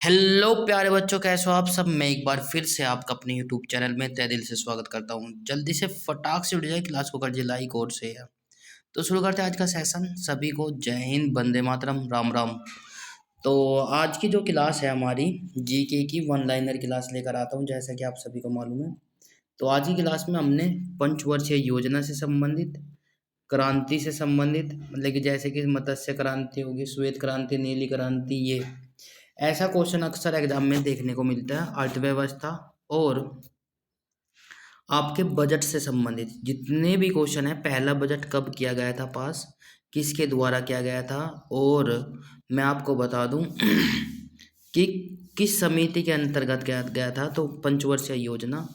Hello प्यारे बच्चों, कैसे हो आप सब। मैं एक बार फिर से आपका अपने यूट्यूब चैनल में तहे दिल से स्वागत करता हूँ। जल्दी से फटाक से उठ जाए, क्लास को कर दिए लाइक और शेयर। तो शुरू करते हैं आज का सेशन। सभी को जय हिंद, वंदे मातरम, राम राम। तो आज की जो क्लास है हमारी जीके की वन लाइनर क्लास लेकर आता हूँ, जैसा कि आप सभी को मालूम है। तो आज की क्लास में हमने पंचवर्षीय योजना से संबंधित, क्रांति से संबंधित, मतलब कि जैसे कि मत्स्य क्रांति होगी, श्वेत क्रांति, नीली क्रांति, ये ऐसा क्वेश्चन अक्सर एग्जाम में देखने को मिलता है। अर्थव्यवस्था और आपके बजट से संबंधित जितने भी क्वेश्चन है, पहला बजट कब किया गया था पास, किसके द्वारा किया गया था, और मैं आपको बता दूं कि किस समिति के अंतर्गत किया गया था। तो पंचवर्षीय योजना,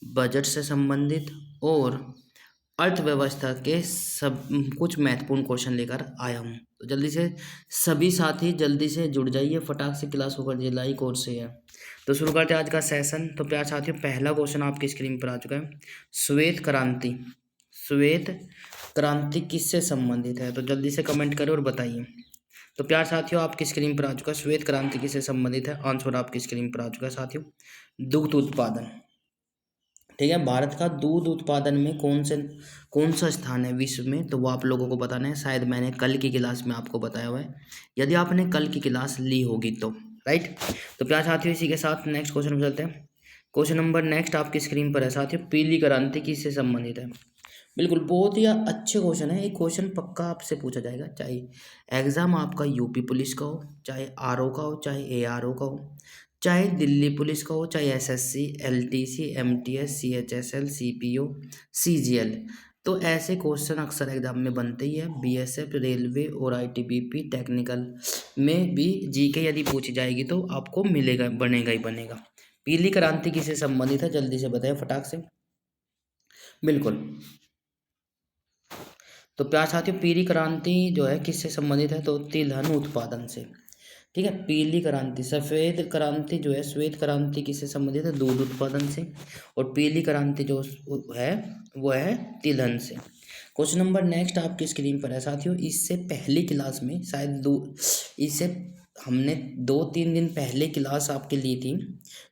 बजट से संबंधित और अर्थव्यवस्था के सब कुछ महत्वपूर्ण क्वेश्चन लेकर आया हूँ। तो जल्दी से सभी साथी जल्दी से जुड़ जाइए, फटाक से क्लास को कर दिए लाइक और शेयर। तो शुरू करते हैं आज का सेशन। तो प्यार साथियों, पहला क्वेश्चन आपकी स्क्रीन पर आ चुका है। श्वेत क्रांति, श्वेत क्रांति किससे संबंधित है? तो जल्दी से कमेंट करें और बताइए। तो प्यार साथियों, आपकी स्क्रीन पर आ चुका है श्वेत क्रांति किससे संबंधित है। आंसर आपकी स्क्रीन पर आ चुका है साथियों, दुग्ध उत्पादन। ठीक है, भारत का दूध उत्पादन में कौन सा स्थान है विश्व में, तो वो आप लोगों को बताना है। शायद मैंने कल की क्लास में आपको बताया हुआ है, यदि आपने कल की क्लास ली होगी तो। राइट। तो प्यार साथियों, इसी के साथ नेक्स्ट क्वेश्चन में चलते हैं। क्वेश्चन नंबर नेक्स्ट आपकी स्क्रीन पर है साथियों, पीली क्रांति किससे संबंधित है। बिल्कुल, बहुत ही अच्छे क्वेश्चन है। एक क्वेश्चन पक्का आपसे पूछा जाएगा, चाहे एग्जाम आपका यूपी पुलिस का हो, चाहे आरओ का हो, चाहे एआरओ का हो, चाहे दिल्ली पुलिस का हो, चाहे SSC, LTC, MTS, CHSL, CPO, CGL. तो ऐसे क्वेश्चन अक्सर एग्जाम में बनते ही है। बीएसएफ, रेलवे और आईटीबीपी टेक्निकल में भी जीके यदि पूछी जाएगी तो आपको मिलेगा, बनेगा ही बनेगा। पीली क्रांति किससे संबंधित है, जल्दी से बताएं फटाक से। बिल्कुल, तो प्यार साथियों, पीली क्रांति जो है किससे संबंधित है, तो तिलहन उत्पादन से। ठीक है, पीली क्रांति। सफेद क्रांति जो है, श्वेत क्रांति किससे संबंधित है, दूध उत्पादन से। और पीली क्रांति जो है वो है तिलहन से। क्वेश्चन नंबर नेक्स्ट आपकी स्क्रीन पर है साथियों। इससे पहली क्लास में शायद इससे हमने 2-3 दिन पहले क्लास आपके ली थी।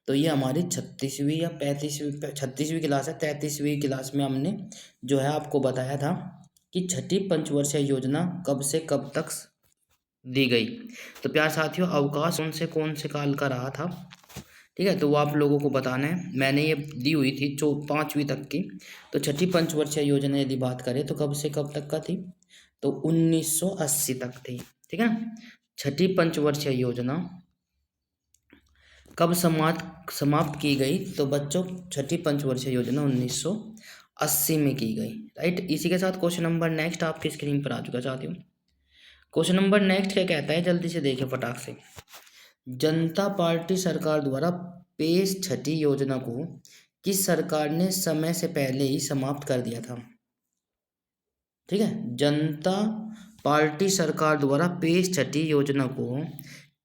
तो ये हमारी 36वीं या 36वीं क्लास है। 33वीं क्लास में हमने जो है आपको बताया था कि छठी पंचवर्षीय योजना कब से कब तक दी गई। तो प्यार साथियों, अवकाश कौन से काल का रहा था, ठीक है, तो वो आप लोगों को बताना है। मैंने ये दी हुई थी 5वीं तक की। तो छठी पंचवर्षीय योजना यदि बात करें तो कब से कब तक का थी, तो 1980 तक थी। ठीक है, छठी पंचवर्षीय योजना कब समाप्त की गई, तो बच्चों छठी पंचवर्षीय योजना 1980 में की गई। राइट। इसी के साथ क्वेश्चन नंबर नेक्स्ट आपकी स्क्रीन पर आ चुका साथियों। क्वेश्चन नंबर नेक्स्ट क्या कहता है, जल्दी से देखें फटाक से। जनता पार्टी सरकार द्वारा पेश छठी योजना को किस सरकार ने समय से पहले ही समाप्त कर दिया था। ठीक है, जनता पार्टी सरकार द्वारा पेश छठी योजना को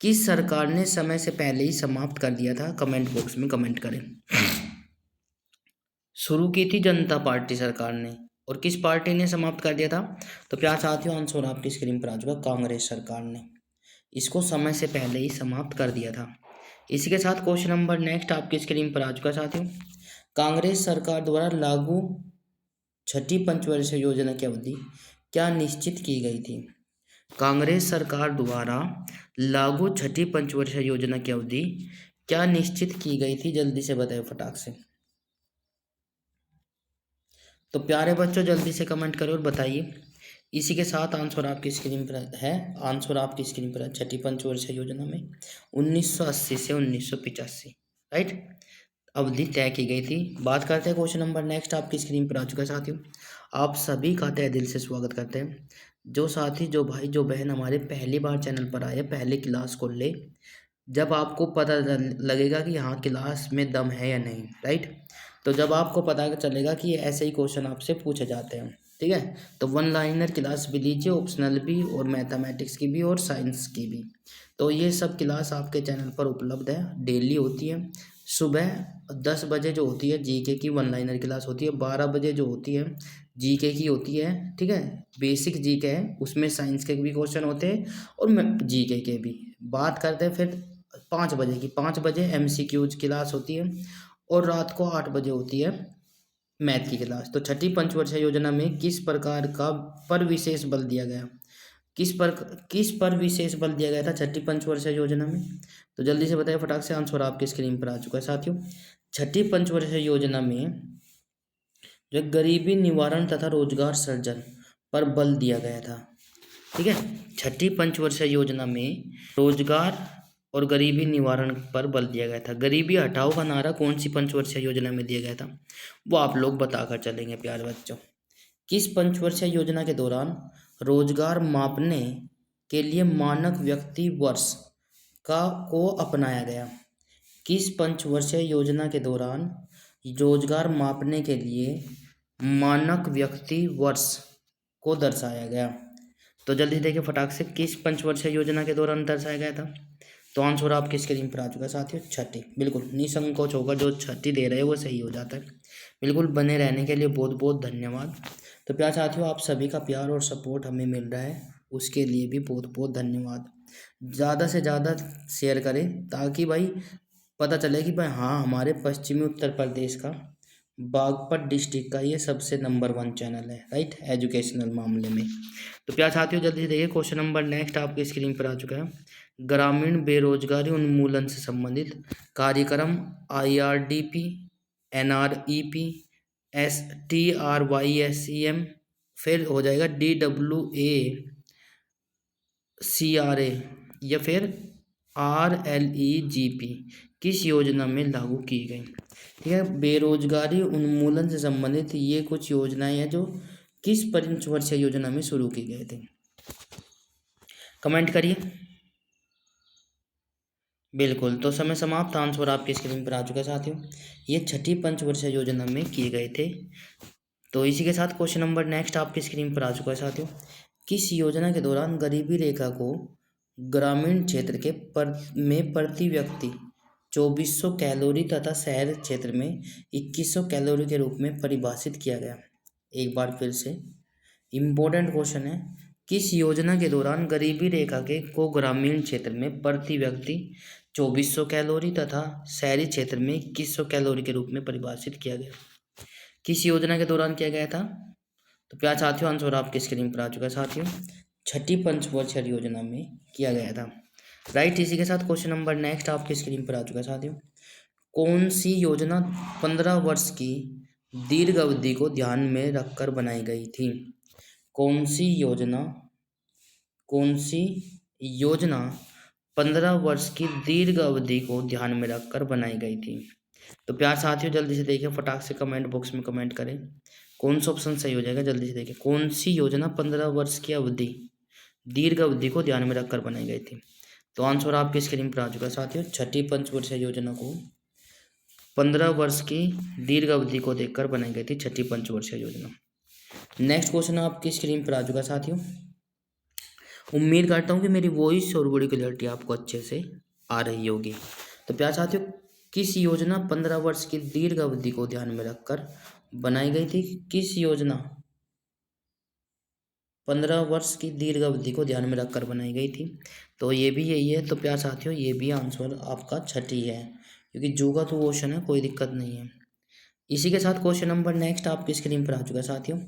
किस सरकार ने समय से पहले ही समाप्त कर दिया था, कमेंट बॉक्स में कमेंट करें। शुरू की थी जनता पार्टी सरकार ने, और किस पार्टी ने समाप्त कर दिया था, तो प्यार साथियों आंसर आपकी स्क्रीन पर आ चुका, कांग्रेस सरकार ने इसको समय से पहले ही समाप्त कर दिया था। इसी के साथ क्वेश्चन नंबर नेक्स्ट आपकी स्क्रीन पर आ चुका साथियों। कांग्रेस सरकार द्वारा लागू छठी पंचवर्षीय योजना की अवधि क्या निश्चित की गई थी। कांग्रेस सरकार द्वारा लागू छठी पंचवर्षीय योजना की अवधि क्या निश्चित की गई थी, जल्दी से बताएं फटाक से। तो प्यारे बच्चों जल्दी से कमेंट करो और बताइए। इसी के साथ आंसर आपकी स्क्रीन पर है, आंसर आपकी स्क्रीन पर है। छठी पंचवर्षीय योजना में 1980 से 1985 राइट अवधि तय की गई थी। बात करते हैं क्वेश्चन नंबर नेक्स्ट आपकी स्क्रीन पर आ चुका है साथियों। आप सभी का तहे दिल से स्वागत करते हैं। जो साथी, जो भाई, जो बहन हमारे पहली बार चैनल पर आए, पहले क्लास को ले, जब आपको पता लगेगा कि हाँ क्लास में दम है या नहीं। राइट, तो जब आपको पता चलेगा कि ऐसे ही क्वेश्चन आपसे पूछे जाते हैं। ठीक है, तो वन लाइनर क्लास भी लीजिए, ऑप्शनल भी, और मैथमेटिक्स की भी, और साइंस की भी। तो ये सब क्लास आपके चैनल पर उपलब्ध है, डेली होती है। सुबह 10 बजे जो होती है जीके की वन लाइनर क्लास होती है, 12 बजे जो होती है जीके की होती है। ठीक है, बेसिक जीके है, उसमें साइंस के भी क्वेश्चन होते हैं और जीके के भी। बात करते हैं फिर 5 बजे की, 5 बजे MCQs क्लास होती है और रात को 8 बजे होती है मैथ की क्लास। तो छठी पंचवर्षीय योजना में किस प्रकार का पर विशेष बल दिया गया, किस पर विशेष बल दिया गया था छठी पंचवर्षीय योजना में? तो जल्दी से बताइए फटाक से, आंसर आपकी स्क्रीन पर आ चुका है साथियों। छठी पंचवर्षीय योजना में जो गरीबी निवारण तथा रोजगार सृजन पर बल दिया गया था। ठीक है, छठी पंचवर्षीय योजना में रोजगार और गरीबी निवारण पर बल दिया गया था। गरीबी हटाओ का नारा कौन सी पंचवर्षीय योजना में दिया गया था, वो आप लोग बताकर चलेंगे प्यारे बच्चों। किस पंचवर्षीय योजना के दौरान रोजगार मापने के लिए मानक व्यक्ति वर्ष को अपनाया गया? किस पंचवर्षीय योजना के दौरान रोजगार मापने के लिए मानक व्यक्ति वर्ष को दर्शाया गया? तो जल्दी देखिए फटाक से, किस पंचवर्षीय योजना के दौरान दर्शाया गया था? तो आंसर आपकी स्क्रीन पर आ चुका है साथियों, छठी। बिल्कुल निसंकोच होकर जो छठी दे रहे हैं वो सही हो जाता है। बिल्कुल बने रहने के लिए बहुत बहुत धन्यवाद। तो प्यार साथियों, आप सभी का प्यार और सपोर्ट हमें मिल रहा है, उसके लिए भी बहुत बहुत धन्यवाद। ज़्यादा से ज़्यादा शेयर करें ताकि भाई पता चले कि भाई हाँ, हमारे पश्चिमी उत्तर प्रदेश का बागपत डिस्ट्रिक्ट का ये सबसे नंबर 1 चैनल है, राइट, एजुकेशनल मामले में। तो प्यार साथियों, जल्दी से देखिए क्वेश्चन नंबर नेक्स्ट आपकी स्क्रीन पर आ चुका है। ग्रामीण बेरोजगारी उन्मूलन से संबंधित कार्यक्रम IRDP, NREP, STRYSEM, फिर हो जाएगा DWACRA या फिर RLEGP किस योजना में लागू की गई? ठीक है, बेरोजगारी उन्मूलन से संबंधित ये कुछ योजनाएं हैं जो किस पंचवर्षीय योजना में शुरू की गई थी? कमेंट करिए। बिल्कुल, तो समय समाप्त, आंसर आपकी स्क्रीन पर आ चुका है साथियों, ये छठी पंचवर्षीय योजना में किए गए थे। तो इसी के साथ क्वेश्चन नंबर नेक्स्ट आपकी स्क्रीन पर आ चुका है साथियों। किस योजना के दौरान गरीबी रेखा को ग्रामीण क्षेत्र के प्रति व्यक्ति 2400 कैलोरी तथा शहर क्षेत्र में 2100 कैलोरी के रूप में परिभाषित किया गया? एक बार फिर से इम्पोर्टेंट क्वेश्चन है, किस योजना के दौरान गरीबी रेखा के को ग्रामीण क्षेत्र में प्रति व्यक्ति 2400 कैलोरी तथा शहरी क्षेत्र में 2100 कैलोरी के रूप में परिभाषित किया गया? किस योजना के दौरान किया गया था? तो प्यार साथियों, आंसर आपकी स्क्रीन पर आ चुका है साथियों, छठी पंचवर्षीय योजना में किया गया था, राइट। इसी के साथ क्वेश्चन नंबर नेक्स्ट आपकी स्क्रीन पर आ चुका है साथियों। कौन सी योजना 15 वर्ष की दीर्घ अवधि को ध्यान में रखकर बनाई गई थी? कौन सी योजना 15 वर्ष की दीर्घ अवधि को ध्यान में रखकर बनाई गई थी? तो प्यार साथियों, जल्दी से देखिए फटाक से कमेंट बॉक्स में कमेंट करें कौन सा ऑप्शन सही हो जाएगा। जल्दी से देखिए, कौन सी योजना 15 वर्ष की अवधि दीर्घ अवधि को ध्यान में रखकर बनाई गई थी? तो आंसर आपकी स्क्रीन पर आ चुका है साथियों, छठी पंचवर्षीय योजना को 15 वर्ष की दीर्घ अवधि को देखकर बनाई गई थी छठी पंचवर्षीय योजना। नेक्स्ट क्वेश्चन आपकी स्क्रीन पर आ चुका है साथियों। उम्मीद करता हूँ कि मेरी वॉइस और बड़ी क्लियरिटी आपको अच्छे से आ रही होगी। तो प्यार साथियों, किस योजना 15 वर्ष की दीर्घ अवधि को ध्यान में रखकर बनाई गई थी? किस योजना 15 वर्ष की दीर्घ अवधि को ध्यान में रखकर बनाई गई थी? तो ये भी यही है। तो प्यार साथियों, ये भी आंसर आपका छठी है, क्योंकि जो का तो क्वेश्चन है, कोई दिक्कत नहीं है। इसी के साथ क्वेश्चन नंबर नेक्स्ट आपकी स्क्रीन पर आ चुका है साथियों।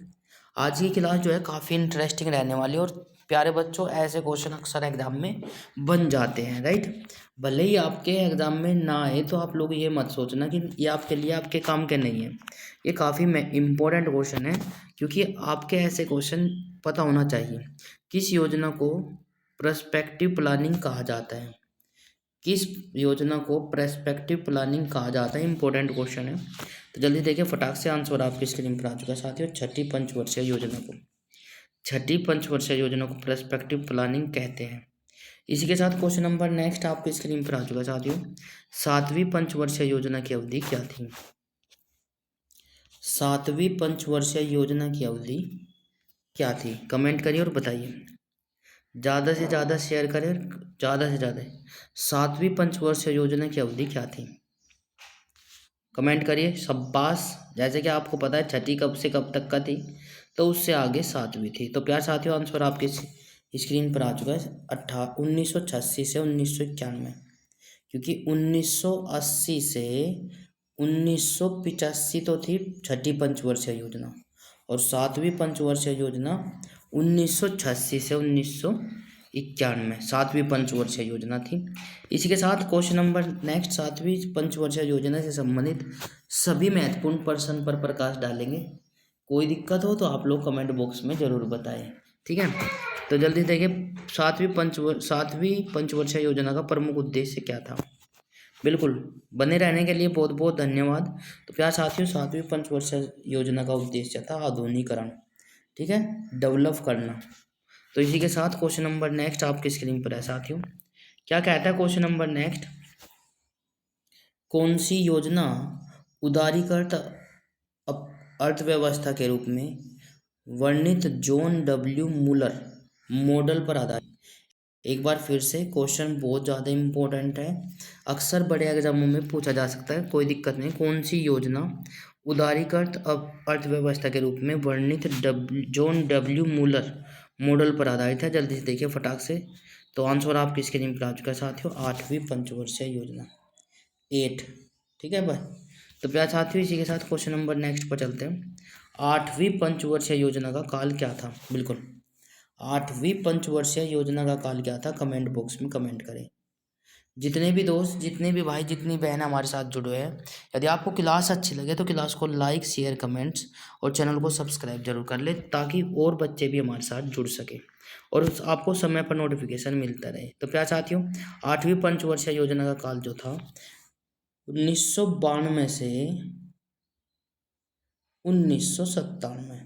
आज की क्लास जो है काफ़ी इंटरेस्टिंग रहने वाली है, और प्यारे बच्चों ऐसे क्वेश्चन अक्सर एग्जाम में बन जाते हैं, राइट। भले ही आपके एग्जाम में ना आए तो आप लोग ये मत सोचना कि ये आपके लिए आपके काम के नहीं है। ये काफ़ी इम्पोर्टेंट क्वेश्चन है, क्योंकि आपके ऐसे क्वेश्चन पता होना चाहिए। किस योजना को पर्सपेक्टिव प्लानिंग कहा जाता है? किस योजना को पर्सपेक्टिव प्लानिंग कहा जाता है? इंपॉर्टेंट क्वेश्चन है। तो जल्दी देखिए फटाक से, आंसर आपकी स्क्रीन पर आ चुका है साथियों। छठी पंचवर्षीय योजना को पर्सपेक्टिव प्लानिंग कहते हैं। इसी के साथ क्वेश्चन नंबर नेक्स्ट आपकी स्क्रीन पर आ चुका है साथियों। 7वीं पंचवर्षीय योजना की अवधि क्या थी? 7वीं पंचवर्षीय योजना की अवधि क्या थी? कमेंट करिए और बताइए, ज़्यादा से ज़्यादा शेयर करें, ज़्यादा से ज़्यादा। 7वीं पंचवर्षीय योजना की अवधि क्या थी? कमेंट करिए, शाबाश। जैसे कि आपको पता है छठी कब से कब तक का थी, तो उससे आगे 7वीं थी। तो प्यार साथियों, आंसर आपके स्क्रीन पर आ चुका है 1986 से 1991, क्योंकि 1980 से 1985 तो थी छठी पंचवर्षीय योजना, और सातवीं पंचवर्षीय योजना 1986 से 1991 सातवीं पंचवर्षीय योजना थी। इसी के साथ क्वेश्चन नंबर नेक्स्ट, सातवीं पंचवर्षीय योजना से संबंधित सभी महत्वपूर्ण प्रश्न पर प्रकाश डालेंगे। कोई दिक्कत हो तो आप लोग कमेंट बॉक्स में ज़रूर बताएं, ठीक है। तो जल्दी देखिए, सातवीं पंचवर्षीय योजना का प्रमुख उद्देश्य क्या था। बिल्कुल, बने रहने के लिए बहुत बहुत धन्यवाद। तो प्यार साथियों, सातवीं पंचवर्षीय योजना का उद्देश्य था आधुनिकीकरण, ठीक है, डेवलप करना। तो इसी के साथ क्वेश्चन नंबर नेक्स्ट आपकी स्क्रीन पर है साथियों। क्या कहता है क्वेश्चन नंबर नेक्स्ट, कौन सी योजना उदारीकृत अर्थव्यवस्था के रूप में वर्णित जॉन डब्ल्यू मूलर मॉडल पर आधारित। एक बार फिर से क्वेश्चन बहुत ज़्यादा इम्पोर्टेंट है, अक्सर बड़े एग्जामों में पूछा जा सकता है, कोई दिक्कत नहीं। कौन सी योजना उदारीकृत अर्थव्यवस्था के रूप में वर्णित जॉन डब्ल्यू मूलर मॉडल पर आधारित है। जल्दी से देखिए फटाक से। तो आंसर आपकी स्क्रीन पर आ चुका है साथियों, आठवीं पंचवर्षीय योजना, 8, ठीक है भाई। तो प्यार साथियों, इसी के साथ क्वेश्चन नंबर नेक्स्ट पर चलते हैं। आठवीं पंचवर्षीय योजना का काल क्या था। बिल्कुल, आठवीं पंचवर्षीय योजना का काल क्या था, कमेंट बॉक्स में कमेंट करें। जितने भी दोस्त, जितने भी भाई, जितनी बहन हमारे साथ जुड़े हैं, यदि आपको क्लास अच्छी लगे तो क्लास को लाइक, शेयर, कमेंट्स और चैनल को सब्सक्राइब जरूर कर ले, ताकि और बच्चे भी हमारे साथ जुड़ सके और आपको समय पर नोटिफिकेशन मिलता रहे। तो प्यार साथियों, आठवीं पंचवर्षीय योजना का काल जो था 1992 से 1997,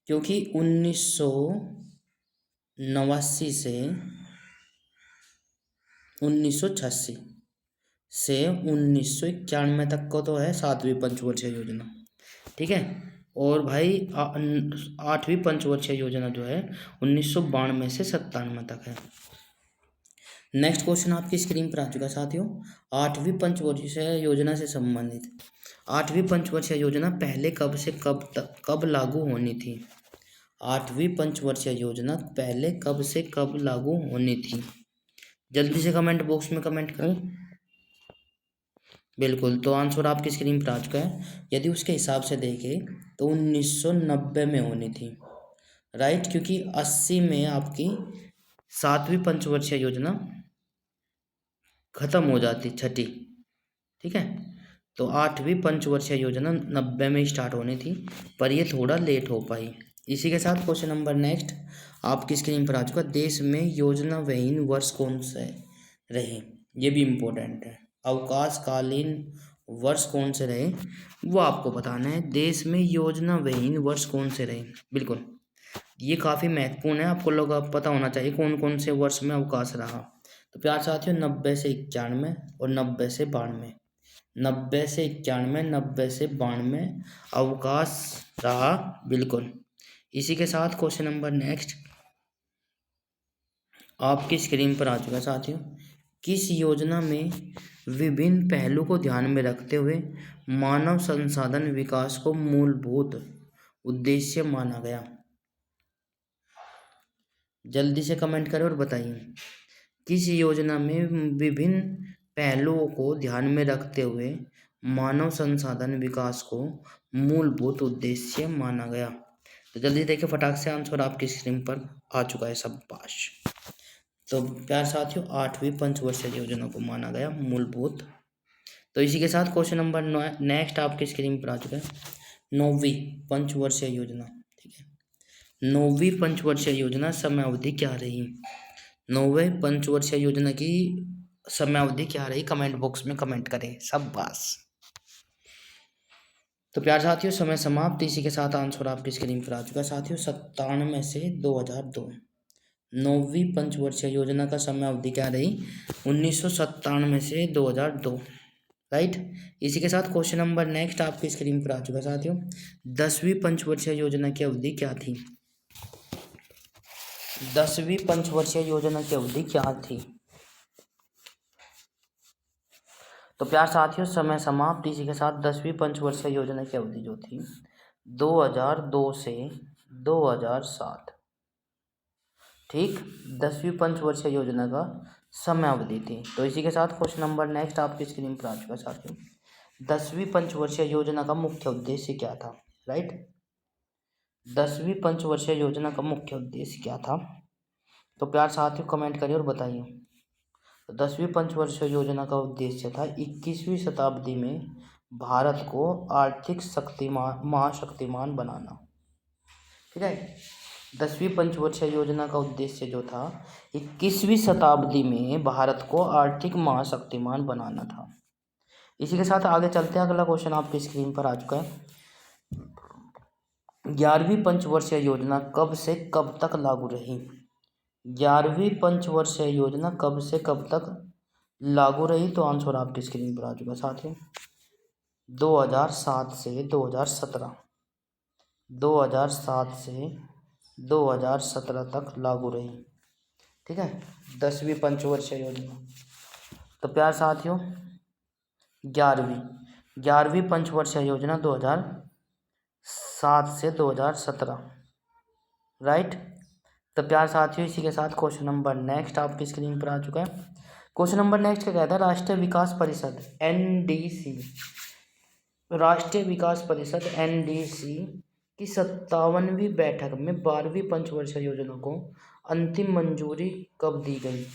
क्योंकि 1989 से 1986 से 1991 तक को तो है सातवीं पंचवर्षीय योजना, ठीक है। और भाई आठवीं पंचवर्षीय योजना जो है 1992 से 97 तक है। नेक्स्ट क्वेश्चन आपकी स्क्रीन पर आ चुका है साथियों। आठवीं पंचवर्षीय योजना से संबंधित, आठवीं पंचवर्षीय योजना पहले कब से कब लागू होनी थी। आठवीं पंचवर्षीय योजना पहले कब से कब लागू होनी थी, जल्दी से कमेंट बॉक्स में कमेंट करें। बिल्कुल, तो आंसर आपकी स्क्रीन पर आ चुका है। यदि उसके हिसाब से देखें तो 1990 में होनी थी, राइट, क्योंकि 80 में आपकी सातवीं पंचवर्षीय योजना खत्म हो जाती, छठी, ठीक है। तो आठवीं पंचवर्षीय योजना 90 में स्टार्ट होनी थी, पर ये थोड़ा लेट हो पाई। इसी के साथ क्वेश्चन नंबर नेक्स्ट आपकी स्क्रीन पर आ चुका, देश में योजना विहीन वर्ष कौन से रहे, ये भी इम्पोर्टेंट है। अवकाशकालीन वर्ष कौन से रहे वो आपको बताना है। देश में योजना विहीन वर्ष कौन से रहे, बिल्कुल ये काफ़ी महत्वपूर्ण है, आपको लोग पता होना चाहिए कौन कौन से वर्ष में अवकाश रहा। तो प्यार साथियों, 90 से 91 और 90 से 92, 90 से 91, 90 से 92 अवकाश रहा, बिल्कुल। इसी के साथ क्वेश्चन नंबर नेक्स्ट आपकी स्क्रीन पर आ चुका है साथियों। किस योजना में विभिन्न पहलू को ध्यान में रखते हुए मानव संसाधन विकास को मूलभूत उद्देश्य माना गया, जल्दी से कमेंट करें और बताइए। किस योजना में विभिन्न पहलुओं को ध्यान में रखते हुए मानव संसाधन विकास को मूलभूत उद्देश्य माना गया। तो जल्दी देखिए फटाक से, आंसर आपकी स्क्रीन पर आ चुका है, सब पास। तो प्यार साथियों, आठवीं पंचवर्षीय योजना को माना गया मूलभूत। तो इसी के साथ क्वेश्चन नंबर नेक्स्ट आपकी स्क्रीन पर आ चुका है, नौवीं पंचवर्षीय योजना, ठीक है। नौवीं पंचवर्षीय योजना समय अवधि क्या रही, नौवें पंचवर्षीय योजना की समय अवधि क्या रही, कमेंट बॉक्स में कमेंट करें, सब बस। तो प्यार साथियों, समय समाप्त। इसी के साथ आंसर आपकी स्क्रीन पर आ चुका है साथियों, 97 से 2002। नौवीं पंचवर्षीय योजना का समय अवधि क्या रही, 1997 से 2002, राइट। इसी के साथ क्वेश्चन नंबर नेक्स्ट आपकी स्क्रीन पर आ चुका है साथियों, 10वीं पंचवर्षीय योजना की अवधि क्या थी, 10वीं पंचवर्षीय योजना की अवधि क्या थी। तो प्यार साथियों, समय समाप्त। इसी के साथ 10वीं पंचवर्षीय योजना की अवधि जो थी 2002 से 2007, ठीक। 10वीं पंचवर्षीय योजना का समयावधि थी। तो इसी के साथ क्वेश्चन नंबर नेक्स्ट आपकी स्क्रीन पर आ चुका है साथियों। 10वीं पंचवर्षीय योजना का मुख्य उद्देश्य क्या था? राइट, 10वीं पंचवर्षीय योजना का मुख्य उद्देश्य क्या था? तो प्यार साथियों कमेंट करिए और बताइए। तो 10वीं पंचवर्षीय योजना का उद्देश्य था 21वीं शताब्दी में भारत को आर्थिक शक्तिमान महाशक्तिमान बनाना। ठीक है, 10वीं पंचवर्षीय योजना का उद्देश्य जो था 21वीं शताब्दी में भारत को आर्थिक महाशक्तिमान बनाना था। इसी के साथ आगे चलते हैं, अगला क्वेश्चन आपकी स्क्रीन पर आ चुका है। 11वीं पंचवर्षीय योजना कब से कब तक लागू रही? 11वीं पंचवर्षीय योजना कब से कब तक लागू रही? तो आंसर आपकी स्क्रीन पर आ चुका है साथियों। 2007 से 2017, 2007 से 2017 तक लागू रही। ठीक है, 10वीं पंचवर्षीय योजना। तो प्यार साथियों 11वीं पंचवर्षीय योजना 2007 से 2017, राइट। तो प्यार साथियों इसी के साथ क्वेश्चन नंबर नेक्स्ट आपकी स्क्रीन पर आ चुका है। क्वेश्चन नंबर नेक्स्ट क्या कहता है? राष्ट्रीय विकास परिषद एनडीसी, राष्ट्रीय विकास परिषद एनडीसी की 57वीं बैठक में 12वीं पंचवर्षीय योजना को अंतिम मंजूरी कब दी गई?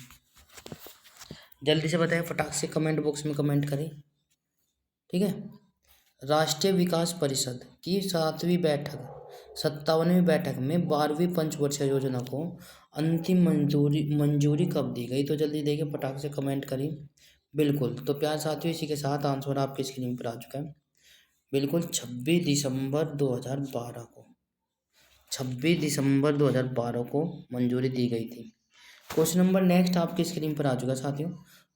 जल्दी से बताएं, फटाक से कमेंट बॉक्स में कमेंट करें। ठीक है, राष्ट्रीय विकास परिषद की 57वीं बैठक में 12वीं पंचवर्षीय योजना को अंतिम मंजूरी कब दी गई? तो जल्दी देखिए, फटाक से कमेंट करें। बिल्कुल, तो प्यार साथियों इसी के साथ आंसर आपकी स्क्रीन पर आ चुका है। बिल्कुल 26 दिसंबर 2012 को, 26 दिसंबर 2012 को मंजूरी दी गई थी। क्वेश्चन नंबर नेक्स्ट आपकी स्क्रीन पर आ चुका है साथियों।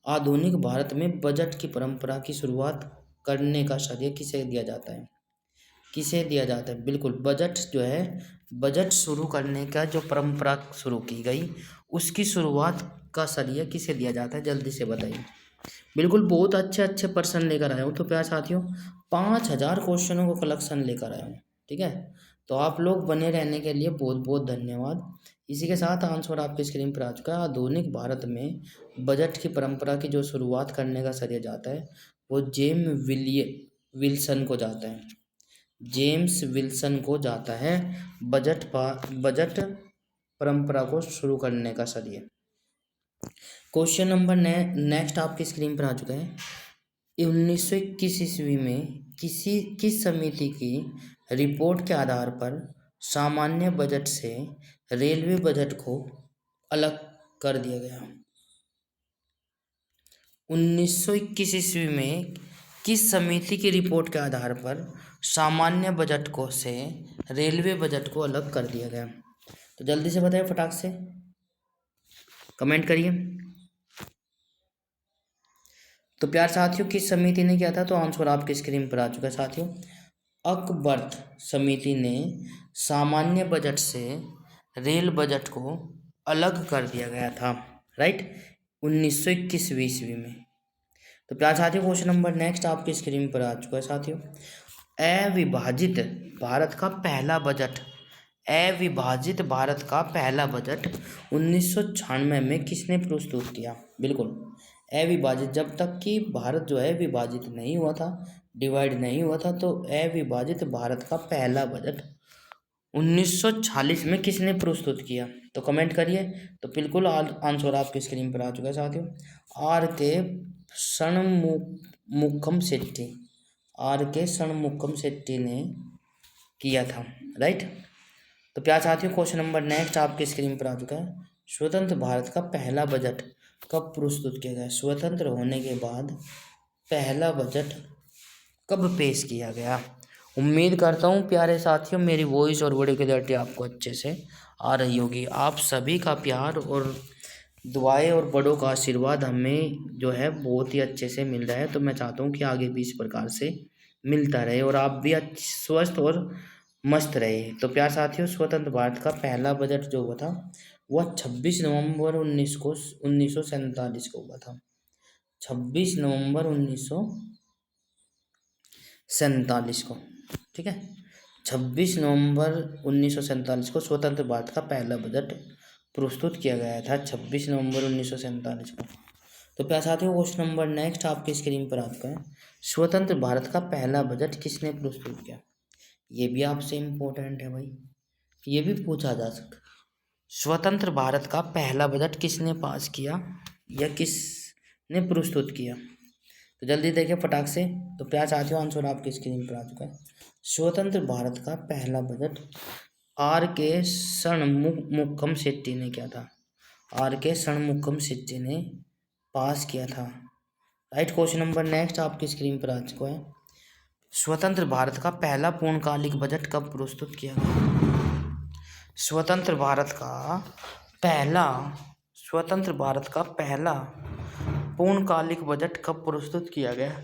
आधुनिक भारत में बजट की परंपरा की शुरुआत करने का श्रेय किसे दिया जाता है? किसे दिया जाता है? बिल्कुल, बजट जो है, बजट शुरू करने का जो परंपरा शुरू की गई उसकी शुरुआत का श्रेय किसे दिया जाता है? जल्दी से बताइए। बिल्कुल, बहुत अच्छे अच्छे प्रश्न लेकर आया हूँ। तो प्यार साथियों 5000 क्वेश्चनों को कलेक्शन लेकर आया हूँ। ठीक है, तो आप लोग बने रहने के लिए बहुत बहुत धन्यवाद। इसी के साथ आंसर आपकी स्क्रीन पर आ चुका है। आधुनिक भारत में बजट की परंपरा की जो शुरुआत करने का श्रेय जाता है वो विल्सन को जाता है। जेम्स विल्सन को जाता है बजट परंपरा को शुरू करने का श्रेय। क्वेश्चन नंबर नेक्स्ट आपकी स्क्रीन पर आ चुका है। 1921 ईस्वी में किस समिति की रिपोर्ट के आधार पर सामान्य बजट से रेलवे बजट को अलग कर दिया गया? 1921 ईस्वी में किस समिति की रिपोर्ट के आधार पर सामान्य बजट को से रेलवे बजट को अलग कर दिया गया? तो जल्दी से बताइए, फटाक से कमेंट करिए। तो प्यार साथियों किस समिति ने किया था? तो आंसर आपकी स्क्रीन पर आ चुका है साथियों। अकबर्ट समिति ने सामान्य बजट से रेल बजट को अलग कर दिया गया था, राइट, 1921 ईस्वी में। तो प्यार साथियों क्वेश्चन नंबर नेक्स्ट आपकी स्क्रीन पर आ चुका है साथियों। अविभाजित भारत का पहला बजट, अविभाजित भारत का पहला बजट 1996 में किसने प्रस्तुत किया? बिल्कुल, अविभाजित, जब तक कि भारत जो है विभाजित नहीं हुआ था, डिवाइड नहीं हुआ था, तो अविभाजित भारत का पहला बजट 1946 में किसने प्रस्तुत किया? तो कमेंट करिए। तो बिल्कुल आंसर आपकी स्क्रीन पर आ चुका है साथियों। आर के षणमुखम शेट्टी, आर के षणमुखम शेट्टी ने किया था, राइट। तो प्यार साथियों क्वेश्चन नंबर नेक्स्ट आपकी स्क्रीन पर आ चुका है। स्वतंत्र भारत का पहला बजट कब प्रस्तुत किया गया? स्वतंत्र होने के बाद पहला बजट कब पेश किया गया? उम्मीद करता हूँ प्यारे साथियों मेरी वॉइस और वीडियो क्लैरिटी आपको अच्छे से आ रही होगी। आप सभी का प्यार और दुआएं और बड़ों का आशीर्वाद हमें जो है बहुत ही अच्छे से मिल रहा है। तो मैं चाहता हूँ कि आगे भी इस प्रकार से मिलता रहे और आप भी स्वस्थ और मस्त रहे। तो प्यार साथियों स्वतंत्र भारत का पहला बजट जो हुआ था वह 26 नवंबर 1947 को हुआ था। 26 नवंबर 1947 को, ठीक है, 26 नवंबर 1947 को स्वतंत्र भारत का पहला बजट प्रस्तुत किया गया था 26 नवंबर 1947 को। तो प्यारे साथियों क्वेश्चन नंबर नेक्स्ट आपकी स्क्रीन पर आ चुका है। स्वतंत्र भारत का पहला बजट किसने प्रस्तुत किया? ये भी आपसे इम्पोर्टेंट है भाई, ये भी पूछा जा सकता है। स्वतंत्र भारत का पहला बजट किसने पास किया या किसने प्रस्तुत किया? तो जल्दी देखिए फटाक से। तो प्यार साथियों आंसर आपकी स्क्रीन पर आ चुका है। स्वतंत्र भारत का पहला बजट आर के षणमुखम शेट्टी ने किया था। आर के षणमुखम शेट्टी ने पास किया था। राइट। क्वेश्चन नंबर नेक्स्ट आपकी स्क्रीन पर आ चुका है। स्वतंत्र भारत का पहला पूर्णकालिक बजट कब प्रस्तुत किया गया? स्वतंत्र भारत का पहला पूर्णकालिक बजट कब प्रस्तुत किया गया?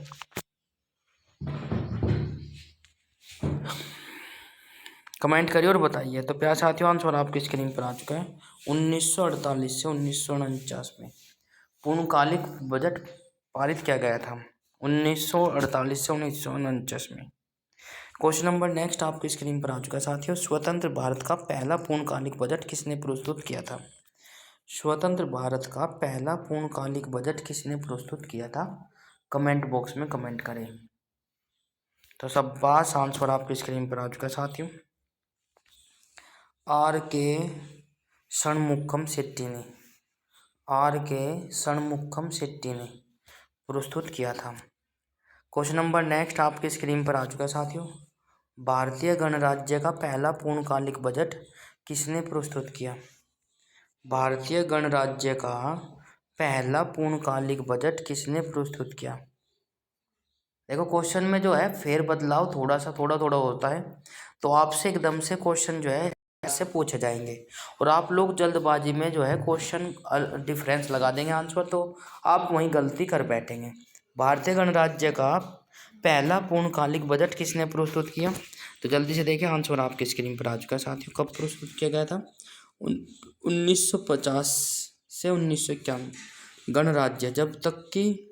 कमेंट करिए और बताइए। तो प्यारे साथियों आंसर आपकी स्क्रीन पर आ चुका है। 1948 से 1949 में पूर्णकालिक बजट पारित किया गया था। 1948 से 1949 में। क्वेश्चन नंबर नेक्स्ट आपकी स्क्रीन पर आ चुका है साथियों। स्वतंत्र भारत का पहला पूर्णकालिक बजट किसने प्रस्तुत किया था? स्वतंत्र भारत का पहला पूर्णकालिक बजट किसने प्रस्तुत किया था? कमेंट बॉक्स में कमेंट करें। तो सब बात आंसर आपकी स्क्रीन पर आ चुका है साथियों। आर के षणमुखम शेट्टी ने प्रस्तुत किया था। क्वेश्चन नंबर नेक्स्ट आपकी स्क्रीन पर आ चुका है साथियों। भारतीय गणराज्य का पहला पूर्णकालिक बजट किसने प्रस्तुत किया? भारतीय गणराज्य का पहला पूर्णकालिक बजट किसने प्रस्तुत किया? देखो क्वेश्चन में जो है फेर बदलाव थोड़ा थोड़ा होता है, तो आपसे एकदम से क्वेश्चन जो है ऐसे पूछे जाएंगे और आप लोग जल्दबाजी में जो है क्वेश्चन डिफरेंस लगा देंगे आंसर, तो आप वहीं गलती कर बैठेंगे। भारतीय गणराज्य का पहला पूर्णकालिक बजट किसने प्रस्तुत किया? तो जल्दी से देखिए आंसर आपकी स्क्रीन पर आ चुका है साथियों। कब प्रस्तुत किया गया था? 1950 से 1951 गणराज्य जब तक की।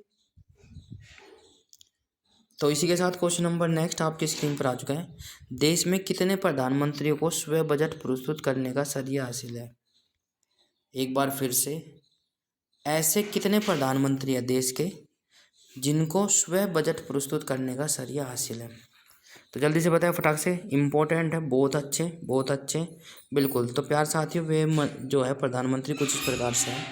तो इसी के साथ क्वेश्चन नंबर नेक्स्ट आपकी स्क्रीन पर आ चुका है। देश में कितने प्रधानमंत्रियों को स्व बजट प्रस्तुत करने का सरिया हासिल है? एक बार फिर से, ऐसे कितने प्रधानमंत्री हैं देश के जिनको स्व बजट प्रस्तुत करने का सरिया हासिल है? तो जल्दी से बताएं फटाक से, इम्पोर्टेंट है, बहुत अच्छे बिल्कुल। तो प्यार साथियों वे जो है प्रधानमंत्री कुछ इस प्रकार से हैं।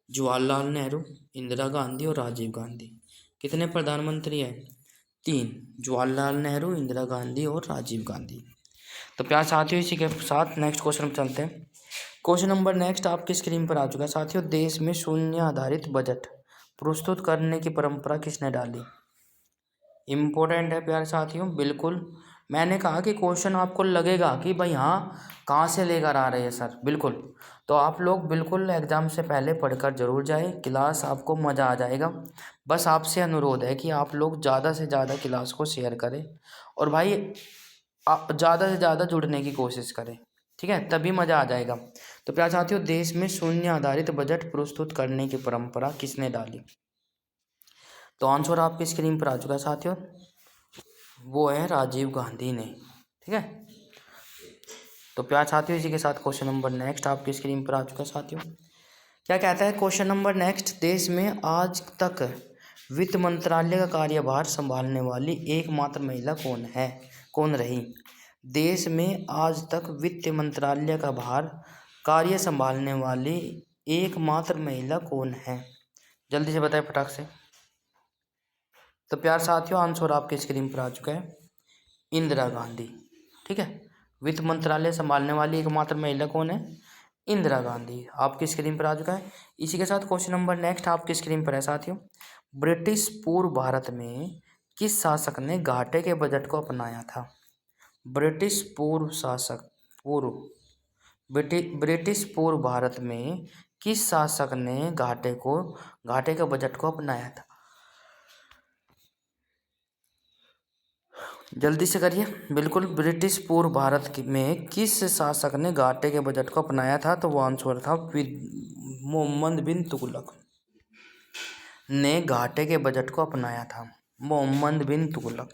जवाहरलाल नेहरू, इंदिरा गांधी और राजीव गांधी। कितने प्रधानमंत्री हैं? 3। जवाहरलाल नेहरू, इंदिरा गांधी और राजीव गांधी। तो प्यार साथियों इसी के साथ नेक्स्ट क्वेश्चन पर चलते हैं। क्वेश्चन नंबर नेक्स्ट आपकी स्क्रीन पर आ चुका है साथियों। देश में शून्य आधारित बजट प्रस्तुत करने की परंपरा किसने डाली? इम्पोर्टेंट है प्यारे साथियों बिल्कुल। मैंने कहा कि क्वेश्चन आपको लगेगा कि भाई हाँ कहाँ से लेकर आ रहे हैं सर, बिल्कुल। तो आप लोग बिल्कुल एग्ज़ाम से पहले पढ़कर ज़रूर जाए, क्लास आपको मज़ा आ जाएगा। बस आपसे अनुरोध है कि आप लोग ज़्यादा से ज़्यादा क्लास को शेयर करें और भाई आप ज़्यादा से ज़्यादा जुड़ने की कोशिश करें, ठीक है, तभी मज़ा आ जाएगा। तो प्यारे साथियों देश में शून्य आधारित बजट प्रस्तुत करने की परंपरा किसने डाली? तो आंसर आपकी स्क्रीन पर आ चुका है साथियों, वो है राजीव गांधी ने, ठीक है। तो प्यार साथियों इसी के साथ क्वेश्चन नंबर नेक्स्ट आपकी स्क्रीन पर आ चुका है साथियों। क्या कहता है क्वेश्चन नंबर नेक्स्ट? देश में आज तक वित्त मंत्रालय का कार्यभार संभालने वाली एकमात्र महिला कौन रही? देश में आज तक वित्त मंत्रालय का कार्य संभालने वाली एकमात्र महिला कौन है? जल्दी से बताएं फटाक से। तो प्यार साथियों आंसर आपके स्क्रीन पर आ चुका है, इंदिरा गांधी, ठीक है। वित्त मंत्रालय संभालने वाली एकमात्र महिला कौन है? इंदिरा गांधी, आपकी स्क्रीन पर आ चुका है। इसी के साथ क्वेश्चन नंबर नेक्स्ट आपकी स्क्रीन पर है साथियों। ब्रिटिश पूर्व भारत में किस शासक ने घाटे के बजट को अपनाया था? ब्रिटिश पूर्व भारत में किस शासक ने घाटे के बजट को अपनाया था? जल्दी से करिए बिल्कुल। ब्रिटिश पूर्व भारत में किस शासक ने घाटे के बजट को अपनाया था? तो वो आंसर था मोहम्मद बिन तुगलक ने घाटे के बजट को अपनाया था, मोहम्मद बिन तुगलक,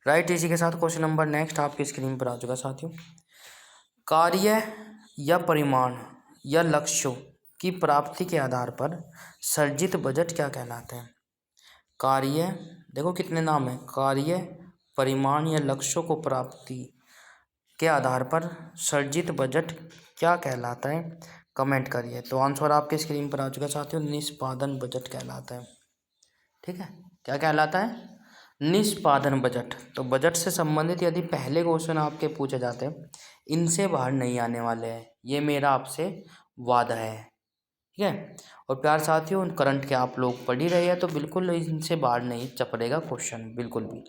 राइट। इसी के साथ क्वेश्चन नंबर नेक्स्ट आपकी स्क्रीन पर आ चुका साथियों। कार्य या परिमाण या लक्ष्यों की प्राप्ति के आधार पर सर्जित बजट क्या कहलाते हैं? कार्य, देखो कितने नाम है, कार्य, परिमाण या लक्ष्यों को प्राप्ति के आधार पर सर्जित बजट क्या कहलाता है? कमेंट करिए। तो आंसर आपके स्क्रीन पर आ चुका है साथियों, निष्पादन बजट कहलाता है। ठीक है, क्या कहलाता है? निष्पादन बजट। तो बजट से संबंधित यदि पहले क्वेश्चन आपके पूछे जाते हैं, इनसे बाहर नहीं आने वाले हैं, ये मेरा आपसे वादा है। ठीक है, और प्यार साथियों, करंट के आप लोग पढ़ ही रहे हैं तो बिल्कुल इनसे बाहर नहीं चपड़ेगा क्वेश्चन, बिल्कुल भी।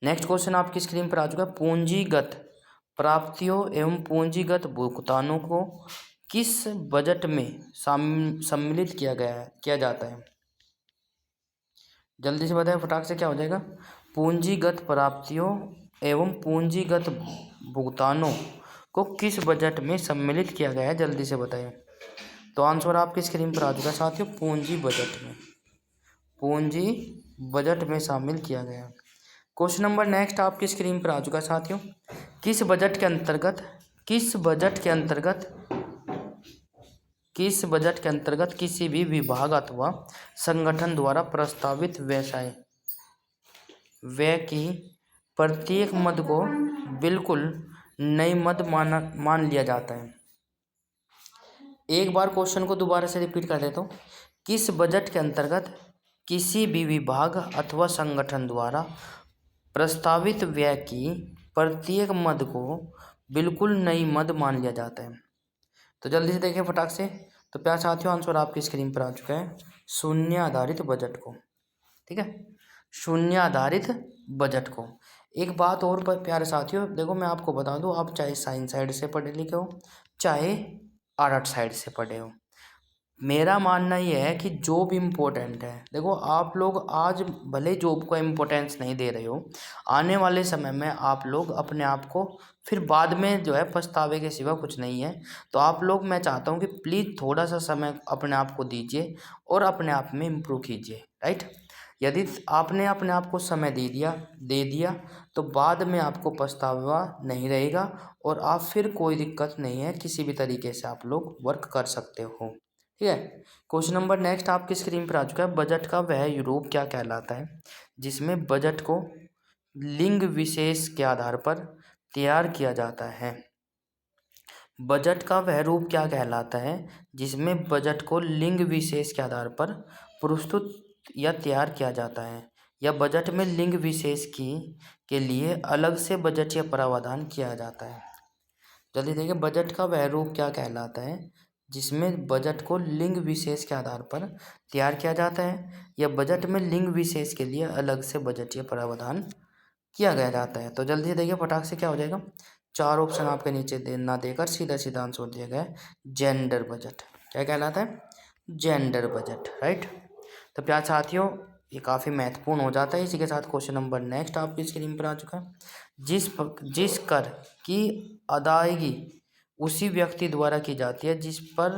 नेक्स्ट क्वेश्चन आपकी स्क्रीन पर आ चुका है, पूंजीगत प्राप्तियों एवं पूंजीगत भुगतानों को किस बजट में सम्मिलित किया जाता है? जल्दी से बताएं फटाक से, क्या हो जाएगा? पूंजीगत प्राप्तियों एवं पूंजीगत भुगतानों को किस बजट में सम्मिलित किया गया है? जल्दी से बताएं। तो आंसर आपकी स्क्रीन पर आ चुका है साथियों, पूंजी बजट में, पूंजी बजट में शामिल किया गया है। क्वेश्चन नंबर नेक्स्ट आपकी स्क्रीन पर आ चुका है साथियों, किस बजट के अंतर्गत किसी भी विभाग अथवा संगठन द्वारा प्रस्तावित व्यय की प्रत्येक मद को बिल्कुल नई मद मान लिया जाता है? एक बार क्वेश्चन को दोबारा से रिपीट कर देता हूँ, किस बजट के अंतर्गत किसी भी विभाग अथवा संगठन द्वारा प्रस्तावित व्यय की प्रत्येक मद को बिल्कुल नई मद मान लिया जाता है? तो जल्दी से देखिए फटाक से। तो प्यार साथियों, आंसर आपकी स्क्रीन पर आ चुका है, शून्य आधारित बजट को। ठीक है, शून्य आधारित बजट को। एक बात और पर प्यारे साथियों, देखो मैं आपको बता दूं, आप चाहे साइंस साइड से पढ़े लिखे हो, चाहे आर्ट साइड से पढ़े हो, मेरा मानना यह है कि जॉब इम्पोर्टेंट है। देखो आप लोग आज भले जॉब को इम्पोर्टेंस नहीं दे रहे हो, आने वाले समय में आप लोग अपने आप को फिर बाद में जो है पछतावे के सिवा कुछ नहीं है। तो आप लोग, मैं चाहता हूँ कि प्लीज़ थोड़ा सा समय अपने आप को दीजिए और अपने आप में इम्प्रूव कीजिए। राइट, यदि आपने अपने आप को समय दे दिया तो बाद में आपको पछतावा नहीं रहेगा और आप फिर कोई दिक्कत नहीं है, किसी भी तरीके से आप लोग वर्क कर सकते हो। ठीक है, क्वेश्चन नंबर नेक्स्ट आपकी स्क्रीन पर आ चुका है, बजट का वह रूप क्या कहलाता है जिसमें बजट को लिंग विशेष के आधार पर तैयार किया जाता है? बजट का वह रूप क्या कहलाता है जिसमें बजट को लिंग विशेष के आधार पर प्रस्तुत या तैयार किया जाता है, या बजट में लिंग विशेष के लिए अलग से बजट या प्रावधान किया जाता है? जल्दी देखिए, बजट का वह रूप क्या कहलाता है जिसमें बजट को लिंग विशेष के आधार पर तैयार किया जाता है, या बजट में लिंग विशेष के लिए अलग से बजटीय प्रावधान किया गया जाता है? तो जल्दी देखिए फटाक से, क्या हो जाएगा? चार ऑप्शन आपके नीचे ना देकर सीधा सीधा आंसर दिया गया है, जेंडर बजट। क्या कहलाता है? Gender budget. राइट, तो प्यार साथियों, ये काफ़ी महत्वपूर्ण हो जाता है। इसी के साथ क्वेश्चन नंबर नेक्स्ट आपकी स्क्रीन पर आ चुका है, जिस कर की अदायगी उसी व्यक्ति द्वारा की जाती है जिस पर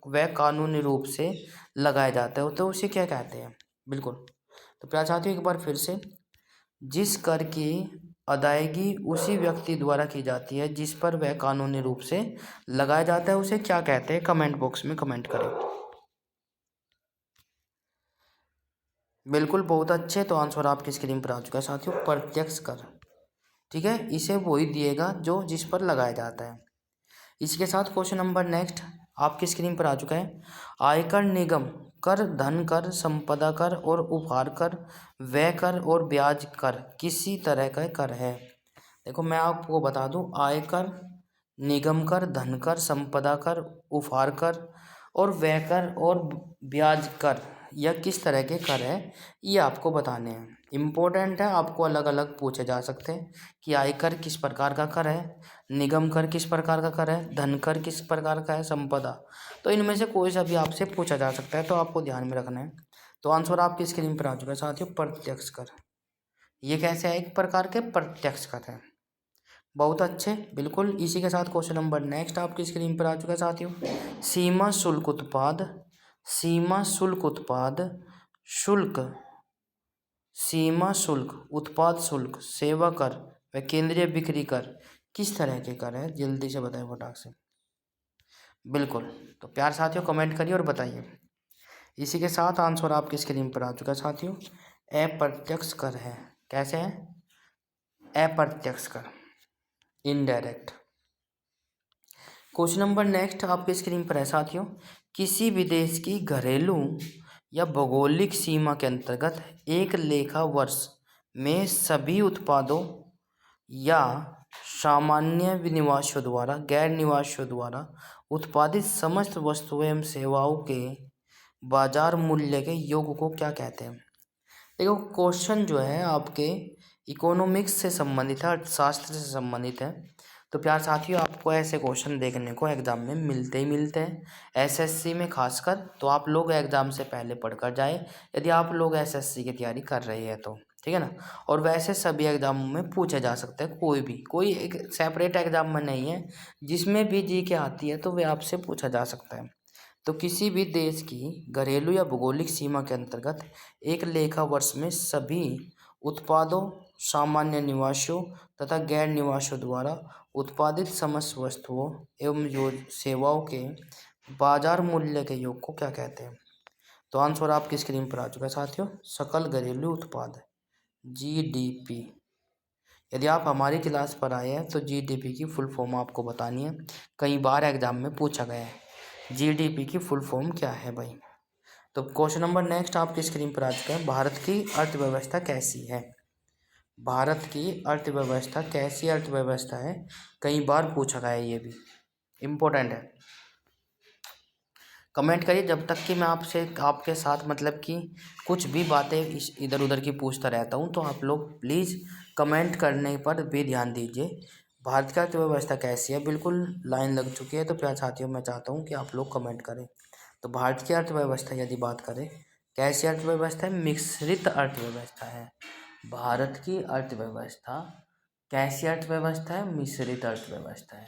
वह कानूनी रूप से लगाया जाता है, तो उसे क्या कहते हैं? बिल्कुल, तो प्यार साथियों एक बार फिर से, जिस कर की अदायगी उसी व्यक्ति द्वारा की जाती है जिस पर वह कानूनी रूप से लगाया जाता है, उसे क्या कहते हैं? कमेंट बॉक्स में कमेंट करें। बिल्कुल, बहुत अच्छे। तो आंसर आपकी स्क्रीन पर आ चुका है साथियों, प्रत्यक्ष कर। ठीक है, इसे वही दिएगा जो जिस पर लगाया जाता है। इसके साथ क्वेश्चन नंबर नेक्स्ट आपकी स्क्रीन पर आ चुका है, आयकर निगम कर, धन कर, संपदा कर और उपहार कर, व्यय कर और ब्याज कर किसी तरह का कर है? देखो मैं आपको बता दूं, आयकर, निगम कर, धन कर, संपदा कर, उपहार कर और व्यय कर और ब्याज कर, यह किस तरह के कर है, ये आपको बताने हैं। इम्पोर्टेंट है, आपको अलग अलग पूछे जा सकते हैं कि आयकर किस प्रकार का कर है, निगम कर किस प्रकार का कर है, धन कर किस प्रकार का है, संपदा, तो इनमें से कोई सा भी आपसे पूछा जा सकता है, तो आपको ध्यान में रखना है। तो आंसर आपकी स्क्रीन पर आ चुका है साथियों, प्रत्यक्ष कर। ये कैसे है? एक प्रकार के प्रत्यक्ष कर है। बहुत अच्छे, बिल्कुल। इसी के साथ क्वेश्चन नंबर नेक्स्ट आपकी स्क्रीन पर आ चुका है साथियों, सीमा शुल्क उत्पाद, सीमा शुल्क उत्पाद शुल्क, सीमा शुल्क, उत्पाद शुल्क, सेवा कर व केंद्रीय बिक्री कर किस तरह के कर है? जल्दी से बताएं फटाक से। बिल्कुल। तो प्यार साथियों कमेंट करिए और बताइए। इसी के साथ आंसर आपकी स्क्रीन पर आ चुका है साथियों। अप्रत्यक्ष कर है। कैसे है? अप्रत्यक्ष कर, इनडायरेक्ट। क्वेश्चन नंबर नेक्स्ट आपकी स्क्रीन पर है साथियों। किसी भी देश की घरेलू या भौगोलिक सीमा के अंतर्गत एक लेखा वर्ष में सभी उत्पादों या सामान्य निवासियों द्वारा गैर निवासियों द्वारा उत्पादित समस्त वस्तुएं एवं सेवाओं के बाजार मूल्य के योग को क्या कहते हैं? देखो क्वेश्चन जो है आपके इकोनॉमिक्स से संबंधित है, अर्थशास्त्र से संबंधित है। तो प्यार साथियों आपको ऐसे क्वेश्चन देखने को एग्जाम में मिलते ही मिलते हैं, एसएससी में खासकर। तो आप लोग एग्जाम से पहले पढ़कर जाए यदि आप लोग एसएससी की तैयारी कर रहे हैं तो, ठीक है ना। और वैसे सभी एग्जामों में पूछे जा सकते हैं, कोई एक सेपरेट एग्जाम में नहीं है। जिसमें भी जी के आती है तो वे आपसे पूछा जा सकता है। तो किसी भी देश की घरेलू या भौगोलिक सीमा के अंतर्गत एक लेखा वर्ष में सभी उत्पादों, सामान्य निवासियों तथा गैर निवासियों द्वारा उत्पादित समस्त वस्तुओं एवं सेवाओं के बाजार मूल्य के योग को क्या कहते हैं? तो आंसर आपकी स्क्रीन पर आ चुका है साथियों। सकल घरेलू उत्पाद, जीडीपी। यदि आप हमारी क्लास पर आए हैं तो जीडीपी की फुल फॉर्म आपको बतानी है। कई बार एग्जाम में पूछा गया है जीडीपी की फुल फॉर्म क्या है भाई। तो क्वेश्चन नंबर नेक्स्ट आपकी स्क्रीन पर आ चुका है। भारत की अर्थव्यवस्था कैसी है? भारत की अर्थव्यवस्था कैसी अर्थव्यवस्था है? कई बार पूछा गया है, ये भी इम्पोर्टेंट है। कमेंट करिए जब तक कि मैं आपसे आपके साथ मतलब कि कुछ भी बातें इधर उधर की पूछता रहता हूँ। तो आप लोग प्लीज़ कमेंट करने पर भी ध्यान दीजिए। भारत की अर्थव्यवस्था कैसी है, बिल्कुल लाइन लग चुकी है। तो प्यार साथियों मैं चाहता हूँ कि आप लोग कमेंट करें। तो भारत की अर्थव्यवस्था यदि बात करें, कैसी अर्थव्यवस्था है? मिश्रित अर्थव्यवस्था है। भारत की अर्थव्यवस्था कैसी अर्थव्यवस्था है? मिश्रित अर्थव्यवस्था है।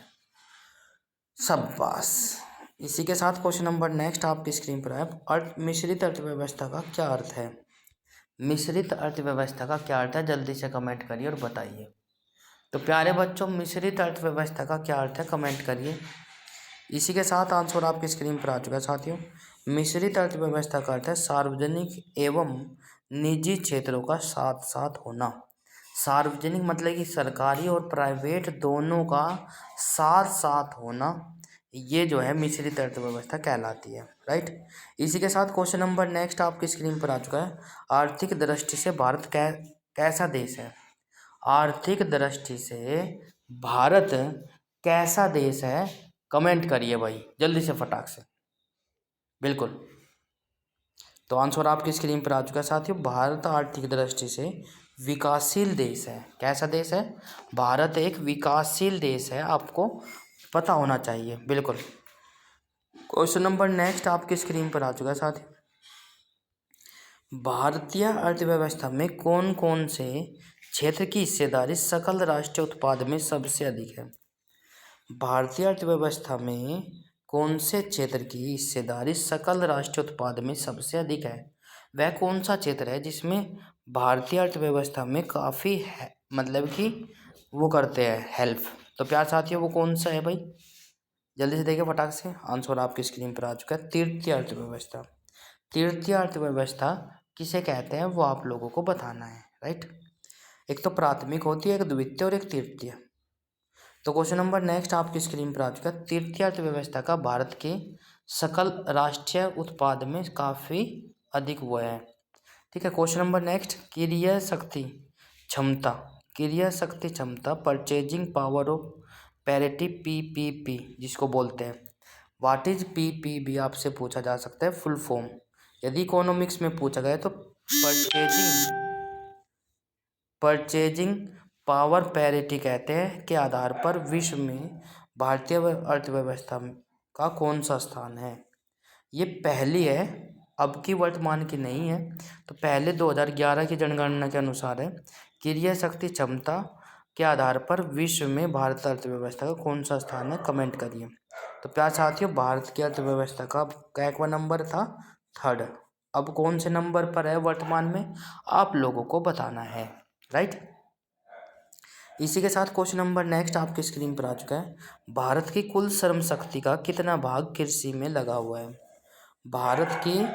शाबाश। इसी के साथ क्वेश्चन नंबर नेक्स्ट आपकी स्क्रीन पर है। मिश्रित अर्थव्यवस्था का क्या अर्थ है? मिश्रित अर्थव्यवस्था का क्या अर्थ है? जल्दी से कमेंट करिए और बताइए। तो प्यारे बच्चों मिश्रित अर्थव्यवस्था का क्या अर्थ है? कमेंट करिए। इसी के साथ आंसर आपकी स्क्रीन पर आ चुका है साथियों। मिश्रित अर्थव्यवस्था का अर्थ है सार्वजनिक एवं निजी क्षेत्रों का साथ साथ होना। सार्वजनिक मतलब कि सरकारी और प्राइवेट दोनों का साथ साथ होना, ये जो है मिश्रित अर्थव्यवस्था कहलाती है। राइट। इसी के साथ क्वेश्चन नंबर नेक्स्ट आपकी स्क्रीन पर आ चुका है। आर्थिक दृष्टि से भारत कैसा देश है? आर्थिक दृष्टि से भारत कैसा देश है? कमेंट करिए भाई जल्दी से फटाक से। बिल्कुल। तो आंसर आपकी स्क्रीन पर आ चुका है साथियों। भारत आर्थिक दृष्टि से विकासशील देश है। कैसा देश है? भारत एक विकासशील देश है, आपको पता होना चाहिए। बिल्कुल। क्वेश्चन नंबर नेक्स्ट आपकी स्क्रीन पर आ चुका है साथियों। भारतीय अर्थव्यवस्था में कौन कौन से क्षेत्र की हिस्सेदारी सकल राष्ट्रीय उत्पाद में सबसे अधिक है? भारतीय अर्थव्यवस्था में कौन से क्षेत्र की हिस्सेदारी सकल राष्ट्रीय उत्पाद में सबसे अधिक है? वह कौन सा क्षेत्र है जिसमें भारतीय अर्थव्यवस्था में काफ़ी मतलब कि वो करते हैं हेल्प? तो प्यार साथियों वो कौन सा है भाई? जल्दी से देखिए फटाक से। आंसर आपकी स्क्रीन पर आ चुका है। तृतीय अर्थव्यवस्था। तृतीय अर्थव्यवस्था किसे कहते हैं वो आप लोगों को बताना है। राइट। एक तो प्राथमिक होती है, एक द्वितीय और एक तृतीय। तो क्वेश्चन नंबर नेक्स्ट आपकी स्क्रीन पर आ चुका है। तृतीय अर्थव्यवस्था का भारत के सकल राष्ट्रीय उत्पाद में काफ़ी अधिक हुआ है। ठीक है। क्वेश्चन नंबर नेक्स्ट क्रय शक्ति क्षमता। क्रय शक्ति क्षमता purchasing power of parity PPP जिसको बोलते हैं। व्हाट इज पीपीपी आपसे पूछा जा सकता है फुल फॉर्म। यदि इकोनॉमिक्स में पूछा गया तो परचेजिंग पावर पैरिटी कहते हैं के आधार पर विश्व में भारतीय अर्थव्यवस्था का कौन सा स्थान है? ये पहली है, अब की वर्तमान की नहीं है। तो पहले 2011 की जनगणना के अनुसार है। क्रय शक्ति क्षमता के आधार पर विश्व में भारत अर्थव्यवस्था का कौन सा स्थान है? कमेंट करिए। तो प्यार साथियों भारत की अर्थव्यवस्था का कैकवा नंबर था? थर्ड। अब कौन से नंबर पर है वर्तमान में आप लोगों को बताना है। राइट। इसी के साथ क्वेश्चन नंबर नेक्स्ट आपकी स्क्रीन पर आ चुका है। भारत की कुल श्रम शक्ति का कितना भाग कृषि में लगा हुआ है? भारत की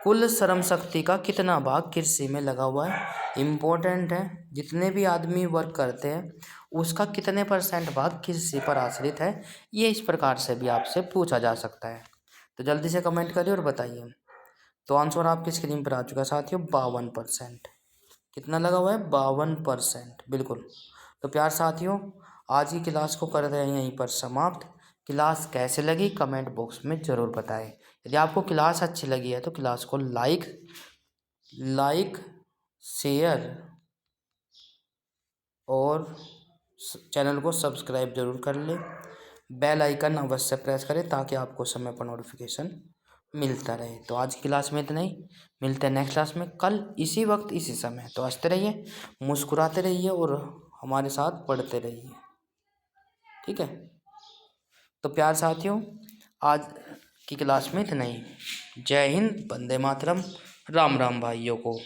कुल श्रम शक्ति का कितना भाग कृषि में लगा हुआ है? इम्पोर्टेंट है। जितने भी आदमी वर्क करते हैं उसका कितने % भाग कृषि पर आश्रित है, ये इस प्रकार से भी आपसे पूछा जा सकता है। तो जल्दी से कमेंट करिए और बताइए। तो आंसर आपकी स्क्रीन पर आ चुका है साथियों, 52%। कितना लगा हुआ है? 52%, बिल्कुल। तो प्यार साथियों, आज की क्लास को कर रहे हैं यहीं पर समाप्त। क्लास कैसे लगी कमेंट बॉक्स में ज़रूर बताएं। यदि आपको क्लास अच्छी लगी है तो क्लास को लाइक शेयर और चैनल को सब्सक्राइब जरूर कर लें। बेल आइकन अवश्य प्रेस करें ताकि आपको समय पर नोटिफिकेशन मिलता रहे। तो आज की क्लास में इतना ही, मिलते हैं नेक्स्ट क्लास में कल इसी वक्त इसी समय। तो हंसते रहिए, मुस्कुराते रहिए और हमारे साथ पढ़ते रहिए, ठीक है। तो प्यार साथियों, आज की क्लास में इतना ही। जय हिंद, वंदे मातरम, राम राम भाइयों को।